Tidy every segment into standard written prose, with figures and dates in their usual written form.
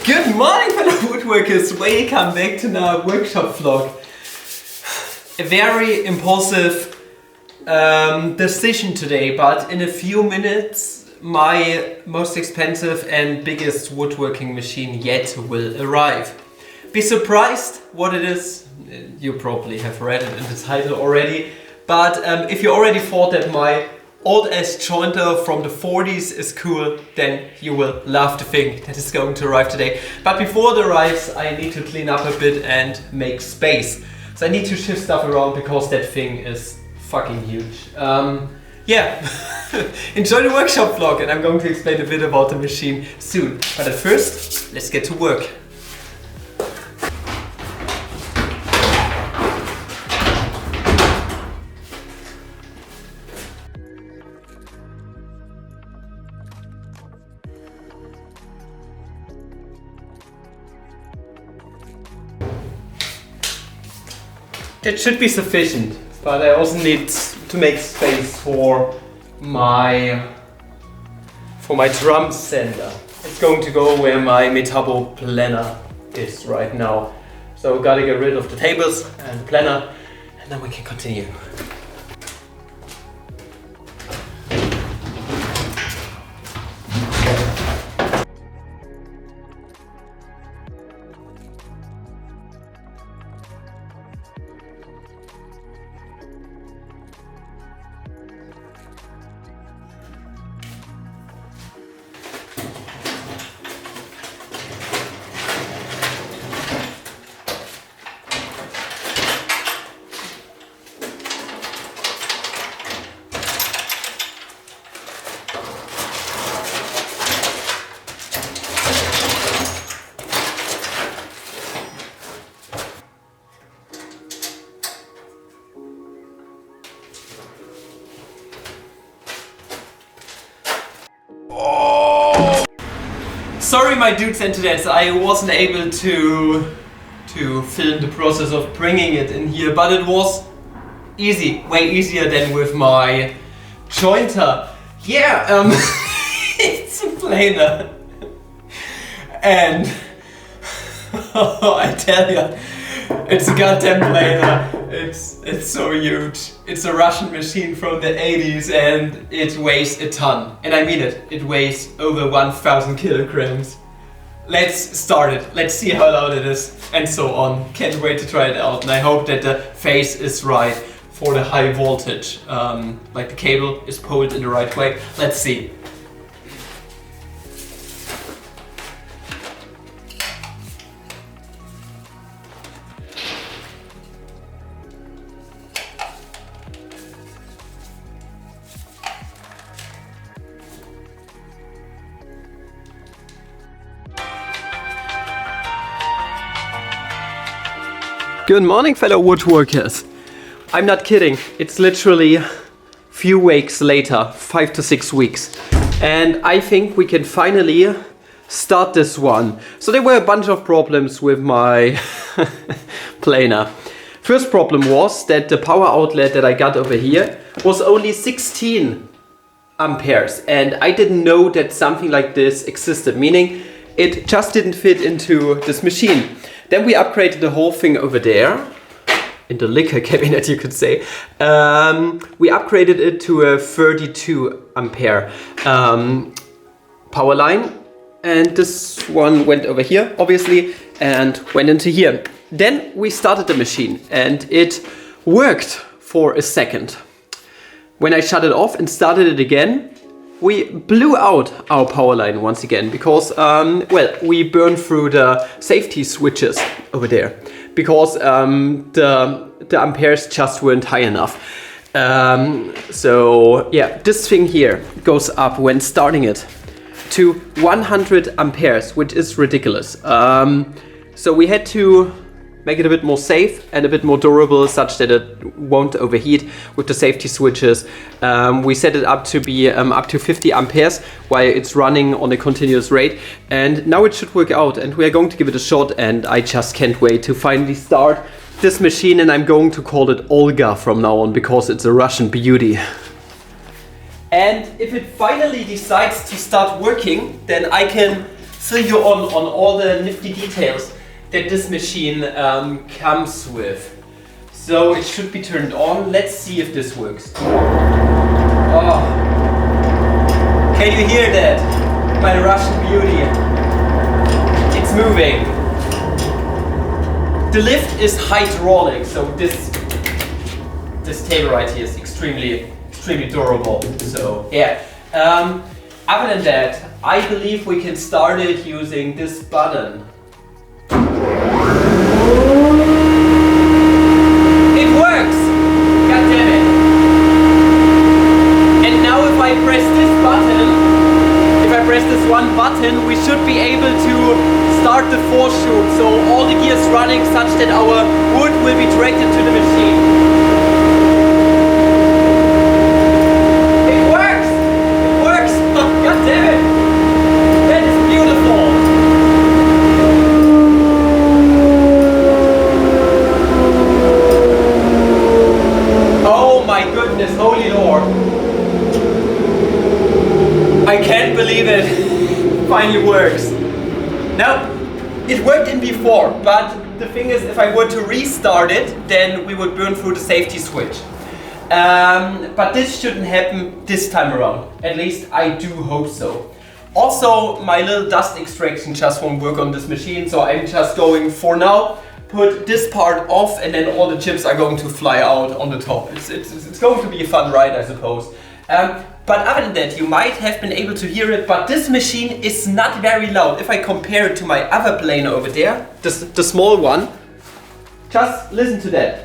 Good morning, fellow woodworkers! Welcome back to our workshop vlog. A very impulsive decision today, but in a few minutes my most expensive and biggest woodworking machine yet will arrive. Be surprised what it is. You probably have read it in the title already, but if you already thought that my old ass jointer from the 40s is cool, then you will love the thing that is going to arrive today. But before it arrives, I need to clean up a bit and make space. So I need to shift stuff around because that thing is fucking huge. Yeah, enjoy the workshop vlog and I'm going to explain a bit about the machine soon. But at first, let's get to work. That should be sufficient, but I also need to make space for my drum sander. It's going to go where my metabo planner is right now. So gotta get rid of the tables and the planner, and then we can continue. Sorry my dudes and dudettes, I wasn't able to film the process of bringing it in here, but it was easy, way easier than with my jointer. Yeah, it's a planer. And I tell ya, it's a goddamn planer. It's so huge. It's a Russian machine from the 80s and it weighs a ton. And I mean it, it weighs over 1,000 kilograms. Let's start it. Let's see how loud it is and so on. Can't wait to try it out. And I hope that the phase is right for the high voltage. Like the cable is pulled in the right way. Let's see. Good morning, fellow woodworkers. I'm not kidding. It's literally a few weeks later, 5 to 6 weeks. And I think we can finally start this one. So there were a bunch of problems with my planer. First problem was that the power outlet that I got over here was only 16 amperes. And I didn't know that something like this existed, meaning it just didn't fit into this machine. Then we upgraded the whole thing over there, in the liquor cabinet you could say. We upgraded it to a 32 ampere power line. And this one went over here, obviously, and went into here. Then we started the machine and it worked for a second. When I shut it off and started it again, we blew out our power line once again because, well, we burned through the safety switches over there because the amperes just weren't high enough. So yeah, this thing here goes up when starting it to 100 amperes, which is ridiculous. So we had to make it a bit more safe and a bit more durable such that it won't overheat with the safety switches. We set it up to be up to 50 amperes while it's running on a continuous rate, and now it should work out and we are going to give it a shot, and I just can't wait to finally start this machine, and I'm going to call it Olga from now on because it's a Russian beauty. And if it finally decides to start working, then I can fill you on all the nifty details that this machine comes with. So it should be turned on. Let's see if this works. Oh. Can you hear that? My Russian beauty. It's moving. The lift is hydraulic, so this table right here is extremely durable. So yeah. Other than that, I believe we can start it using this button. It works! God damn it! And now if I press this button, one button, we should be able to start the force shoot. So all the gears running such that our wood will be dragged into the machine. It works! It works! God damn it! That is beautiful! Oh my goodness, holy Lord! I can't believe it. Finally works. Now, it worked in before, but the thing is, if I were to restart it, then we would burn through the safety switch. But this shouldn't happen this time around. At least I do hope so. Also, my little dust extraction just won't work on this machine, so I'm just going, for now, put this part off, and then all the chips are going to fly out on the top. It's going to be a fun ride, I suppose. But other than that, you might have been able to hear it, but this machine is not very loud. If I compare it to my other plane over there, the small one, just listen to that.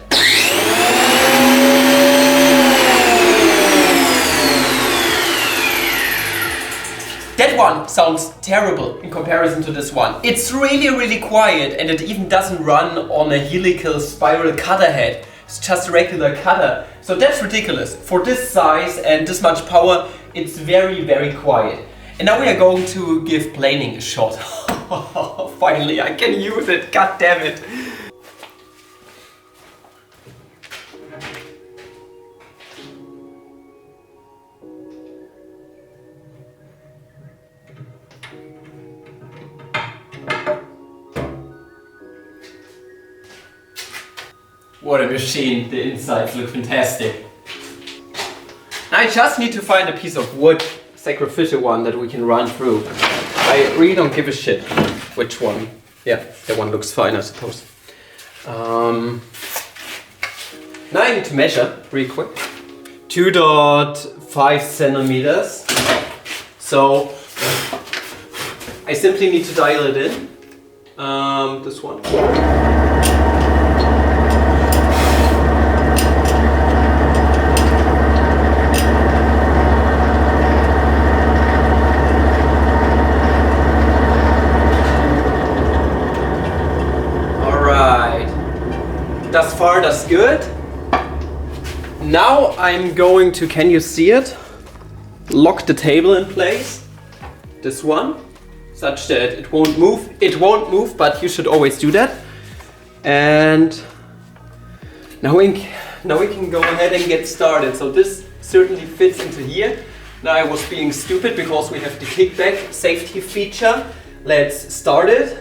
That one sounds terrible in comparison to this one. It's really quiet, and it even doesn't run on a helical spiral cutter head. It's just a regular cutter. So that's ridiculous. For this size and this much power, it's very quiet. And now we are going to give planing a shot. Finally, I can use it. God damn it. What a machine, the insides look fantastic. Now I just need to find a piece of wood, sacrificial one, that we can run through. I really don't give a shit which one. Yeah, that one looks fine, I suppose. Now I need to measure real quick. 2.5 centimeters. So I simply need to dial it in. This one. Thus far, that's good. Now I'm going to, can you see it? Lock the table in place. This one, such that it won't move. It won't move, but you should always do that. And now we can go ahead and get started. So this certainly fits into here. Now I was being stupid because we have the kickback safety feature. Let's start it.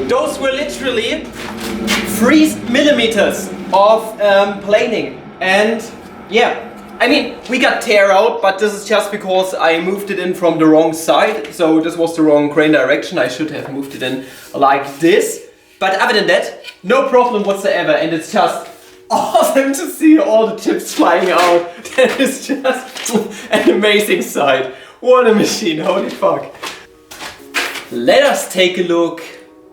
Those were literally 3 millimeters of planing, and yeah, I mean, we got tear out, but this is just because I moved it in from the wrong side. So this was the wrong crane direction. I should have moved it in like this. But other than that, no problem whatsoever, and it's just awesome to see all the chips flying out. That is just an amazing sight. What a machine, holy fuck. Let us take a look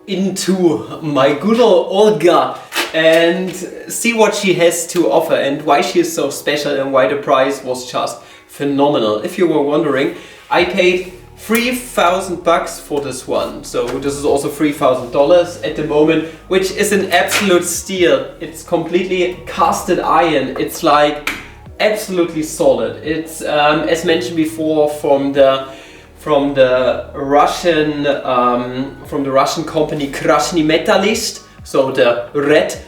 into my good old Olga and see what she has to offer and why she is so special and why the price was just phenomenal. If you were wondering, I paid $3,000 for this one, so this is also $3,000 at the moment, which is an absolute steal. It's completely casted iron. It's like absolutely solid. It's as mentioned before from the Russian company Krasny Metallist, so the red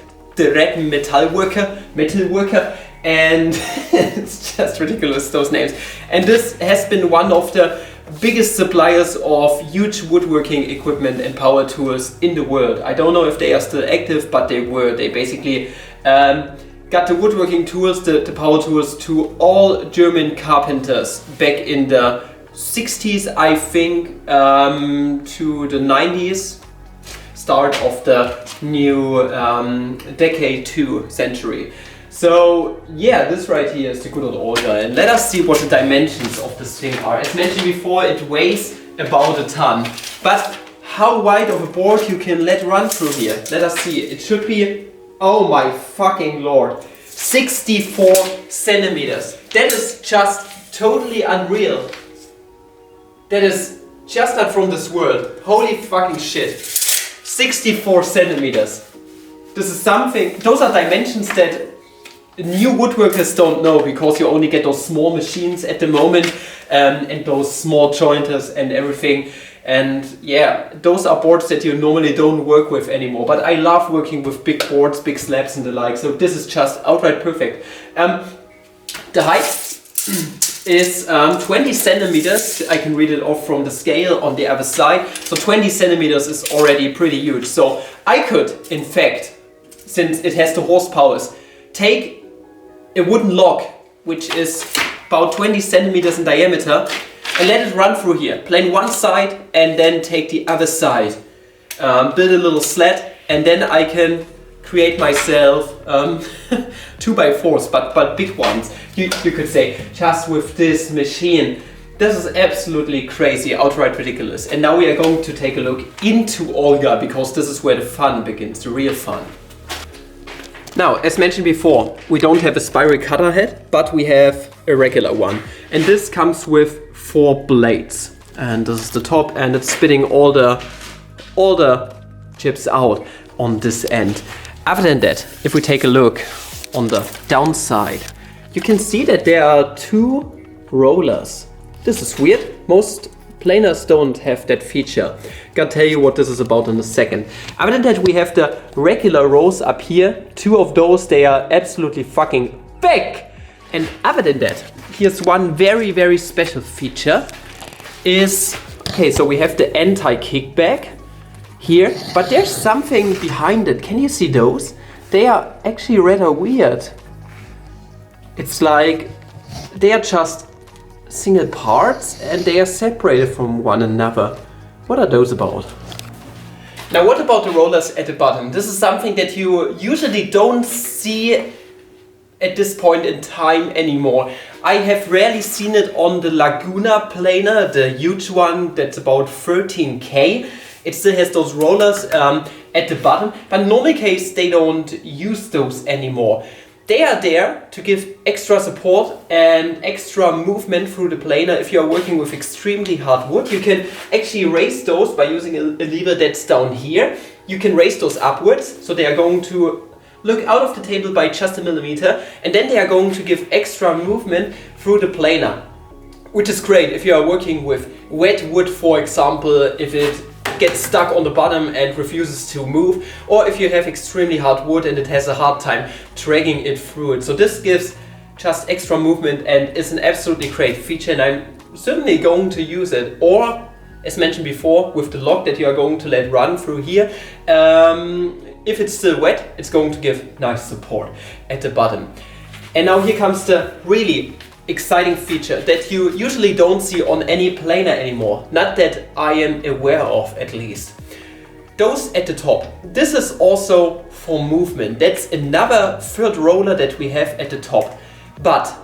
metal worker, and it's just ridiculous, those names. And this has been one of the biggest suppliers of huge woodworking equipment and power tools in the world. I don't know if they are still active, but they were. They basically got the woodworking tools, the power tools to all German carpenters back in the 60s, I think, to the 90s, start of the new decade 2 century. So yeah, this right here is the good old Olga, and let us see what the dimensions of this thing are. As mentioned before, it weighs about a ton. But how wide of a board you can let run through here? Let us see. It should be, oh my fucking lord, 64 centimeters. That is just totally unreal. That is just not from this world. Holy fucking shit. 64 centimeters. This is something, those are dimensions that new woodworkers don't know, because you only get those small machines at the moment, and those small jointers and everything. And yeah, those are boards that you normally don't work with anymore. But I love working with big boards, big slabs and the like, so this is just outright perfect. The height is 20 centimeters. I can read it off from the scale on the other side. So 20 centimeters is already pretty huge. So I could, in fact, since it has the horsepowers, take a wooden log, which is about 20 centimeters in diameter, and let it run through here. Plane one side and then take the other side. Build a little sled, and then I can create myself 2x4s, but big ones. You could say, just with this machine. This is absolutely crazy, outright ridiculous. And now we are going to take a look into Olga, because this is where the fun begins, the real fun. Now, as mentioned before, we don't have a spiral cutter head, but we have a regular one. And this comes with 4 blades. And this is the top, and it's spitting all the chips out on this end. Other than that, if we take a look on the downside, you can see that there are 2 rollers. This is weird. Most planers don't have that feature. Gotta tell you what this is about in a second. Other than that, we have the regular rows up here. 2 of those, they are absolutely fucking big. And other than that, here's one very, very special feature. Okay, so we have the anti-kickback here, but there's something behind it. Can you see those? They are actually rather weird. It's like they are just single parts and they are separated from one another. What are those about? Now, what about the rollers at the bottom? This is something that you usually don't see at this point in time anymore. I have rarely seen it on the Laguna planer, the huge one that's about 13K. It still has those rollers at the bottom, but in normal case they don't use those anymore. They are there to give extra support and extra movement through the planer. If you are working with extremely hard wood, you can actually raise those by using a lever that's down here. You can raise those upwards, so they are going to look out of the table by just a millimeter, and then they are going to give extra movement through the planer, which is great if you are working with wet wood, for example, if it gets stuck on the bottom and refuses to move, or if you have extremely hard wood and it has a hard time dragging it through it. So this gives just extra movement and is an absolutely great feature, and I'm certainly going to use it. Or, as mentioned before, with the log that you are going to let run through here, if it's still wet, it's going to give nice support at the bottom. And now here comes the really exciting feature that you usually don't see on any planer anymore. Not that I am aware of, at least. those at the top, this is also for movement. That's another third roller that we have at the top. But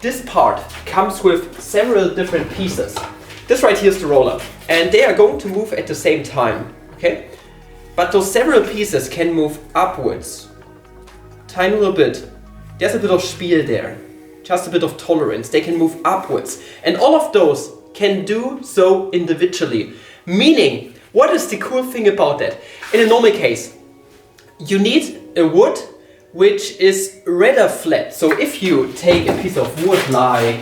this part comes with several different pieces. This right here is the roller, and they are going to move at the same time, okay? But those several pieces can move upwards, tiny little bit. There's a bit of spiel there, just a bit of tolerance. They can move upwards, and all of those can do so individually. Meaning, what is the cool thing about that? In a normal case, you need a wood which is rather flat. So if you take a piece of wood like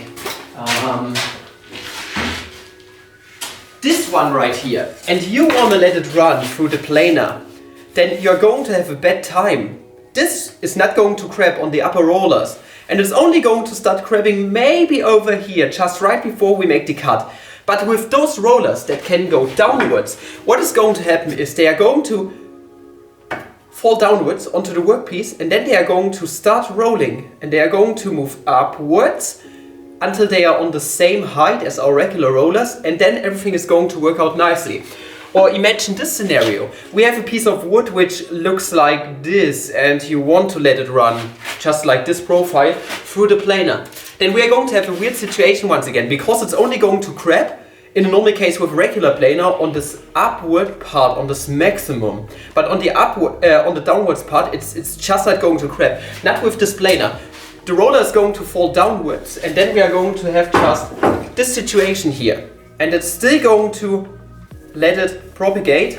this one right here, and you want to let it run through the planer, then you're going to have a bad time. This is not going to grab on the upper rollers, and it's only going to start grabbing maybe over here, just right before we make the cut. But with those rollers that can go downwards, what is going to happen is they are going to fall downwards onto the workpiece, and then they are going to start rolling, and they are going to move upwards until they are on the same height as our regular rollers, and then everything is going to work out nicely. Or imagine this scenario. We have a piece of wood which looks like this, and you want to let it run just like this profile through the planer. Then we are going to have a weird situation once again, because it's only going to grab, in a normal case with regular planer, on this upward part, on this maximum. But on the on the downwards part, it's just not going to grab. Not with this planer. The roller is going to fall downwards, and then we are going to have just this situation here. And it's still going to let it propagate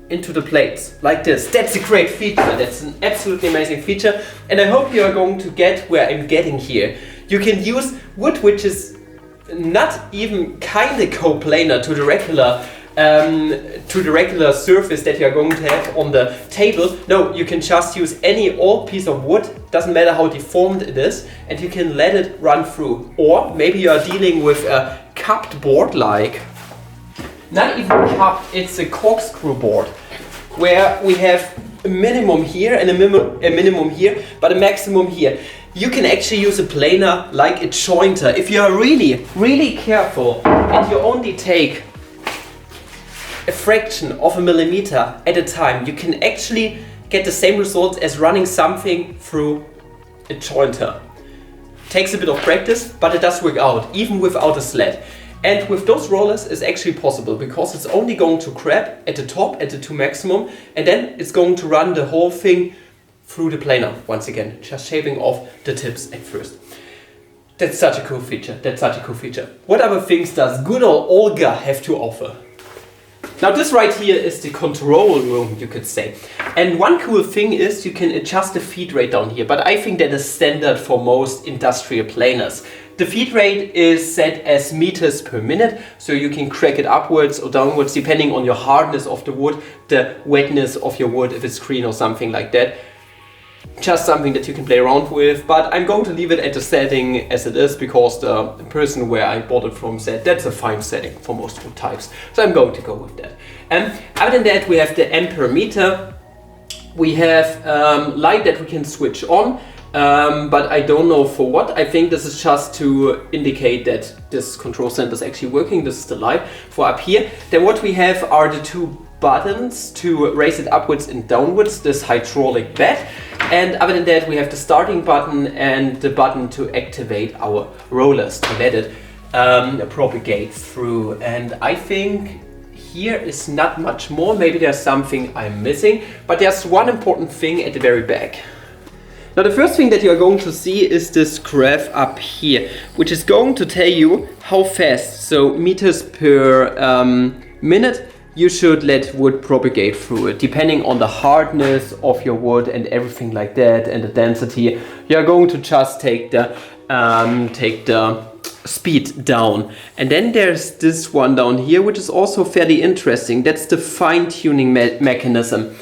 into the plates, like this. That's a great feature, that's an absolutely amazing feature, and I hope you are going to get where I'm getting here. You can use wood which is not even kinda coplanar to the regular surface that you are going to have on the table. No, you can just use any old piece of wood, doesn't matter how deformed it is, and you can let it run through. Or maybe you are dealing with a cupped board, like, not even cupped, it's a corkscrew board, where we have a minimum here and a minimum here, but a maximum here. You can actually use a planer like a jointer. If you are really, really careful and you only take a fraction of a millimeter at a time, you can actually get the same results as running something through a jointer. Takes a bit of practice, but it does work out, even without a sled. And with those rollers it's actually possible, because it's only going to grab at the top, at the 2 maximum, and then it's going to run the whole thing through the planer once again, just shaving off the tips at first. That's such a cool feature, that's such a cool feature. What other things does good old Olga have to offer? Now this right here is the control room, you could say. And one cool thing is you can adjust the feed rate down here, but I think that is standard for most industrial planers. The feed rate is set as meters per minute, so you can crack it upwards or downwards depending on your hardness of the wood, the wetness of your wood, if it's green or something like that. Just something that you can play around with, but I'm going to leave it at the setting as it is, because the person where I bought it from said that's a fine setting for most wood types, so I'm going to go with that. Other than that, we have the ampere meter. We have light that we can switch on, but I don't know for what. I think this is just to indicate that this control center is actually working. This is the light for up here. Then what we have are the 2 buttons to raise it upwards and downwards, this hydraulic bed. And other than that, we have the starting button and the button to activate our rollers to let it propagate through. And I think here is not much more. Maybe there's something I'm missing, but there's one important thing at the very back. Now the first thing that you are going to see is this graph up here, which is going to tell you how fast, so meters per minute, you should let wood propagate through it. Depending on the hardness of your wood and everything like that, and the density, you're going to just take the speed down. And then there's this one down here, which is also fairly interesting. That's the fine-tuning mechanism.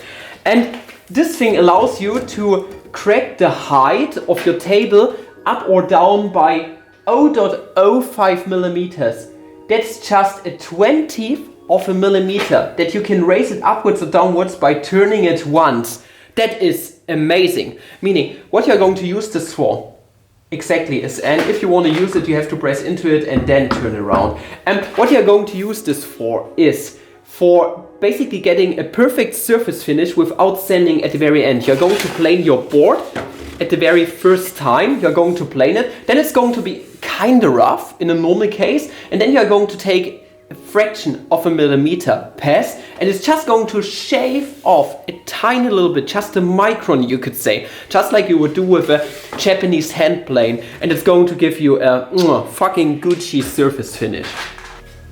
And this thing allows you to crack the height of your table up or down by 0.05 millimeters. That's just a 20th of a millimeter that you can raise it upwards or downwards by turning it once. That is amazing. Meaning, what you're going to use this for exactly is, and if you want to use it, you have to press into it and then turn it around. And what you're going to use this for is for basically getting a perfect surface finish without sanding at the very end. You're going to plane your board at the very first time you're going to plane it. Then it's going to be kind of rough in a normal case, and then you're going to take a fraction of a millimeter pass, and it's just going to shave off a tiny little bit, just a micron you could say, just like you would do with a Japanese hand plane, and it's going to give you a fucking Gucci surface finish.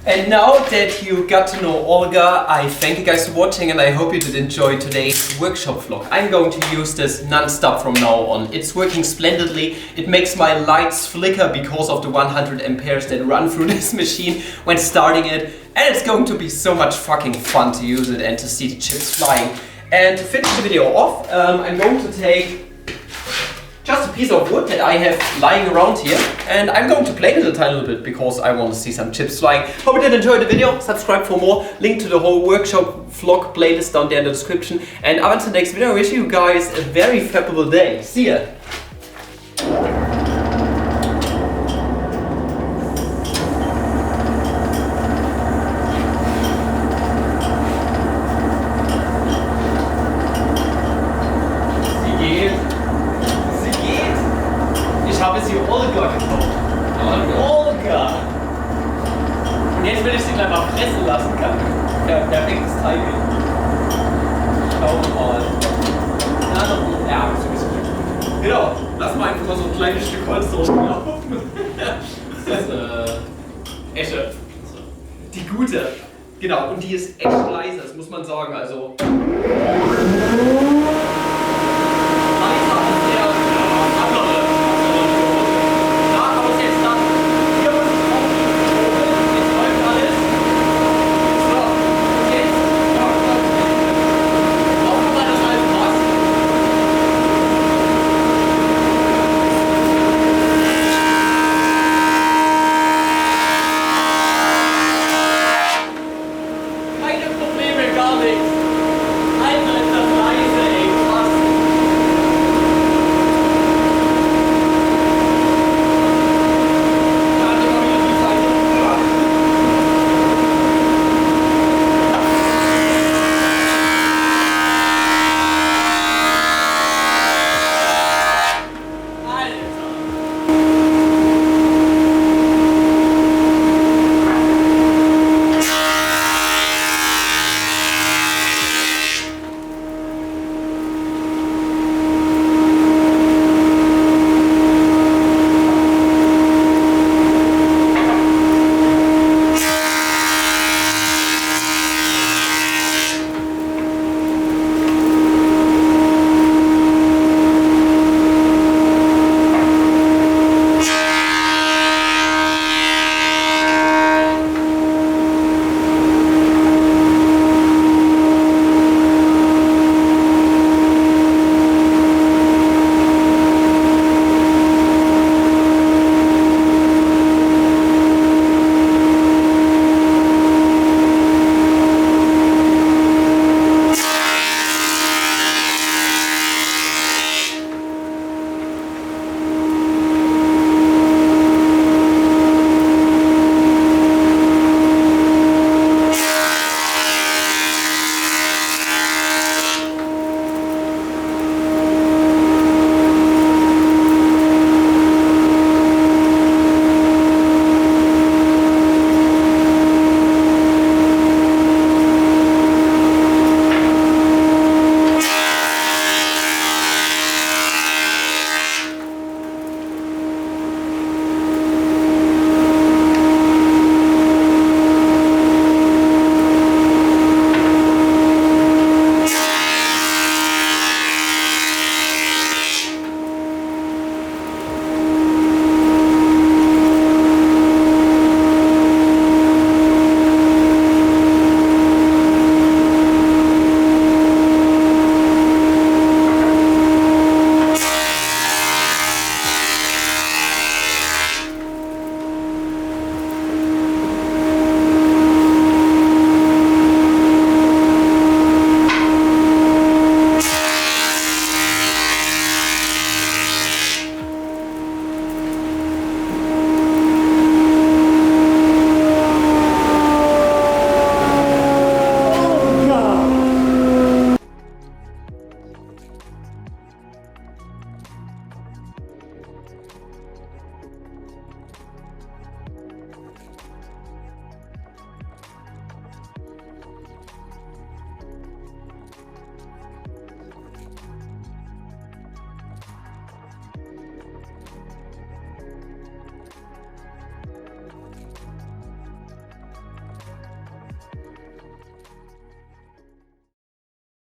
And now that you got to know Olga, I thank you guys for watching, and I hope you did enjoy today's workshop vlog. I'm going to use this non-stop from now on. It's working splendidly. It makes my lights flicker because of the 100 amperes that run through this machine when starting it. And it's going to be so much fucking fun to use it and to see the chips flying. And to finish the video off, I'm going to take just a piece of wood that I have lying around here, and I'm going to plane it a tiny little bit because I want to see some chips flying. Hope you did enjoy the video. Subscribe for more. Link to the whole workshop vlog playlist down there in the description. And up until the next video, I wish you guys a very favorable day. See ya! Ich habe sie Olga gekauft. Olga! Und jetzt will ich sie gleich mal fressen lassen kann. Perfektes Timing. Schau mal. Ja, so ein bisschen. Genau, lass mal einfach mal so ein kleines Stück Holz drauf laufen. Das ist Esche. Die gute. Genau, und die ist echt leise, das muss man sagen. Also. Keine Probleme, gar nicht.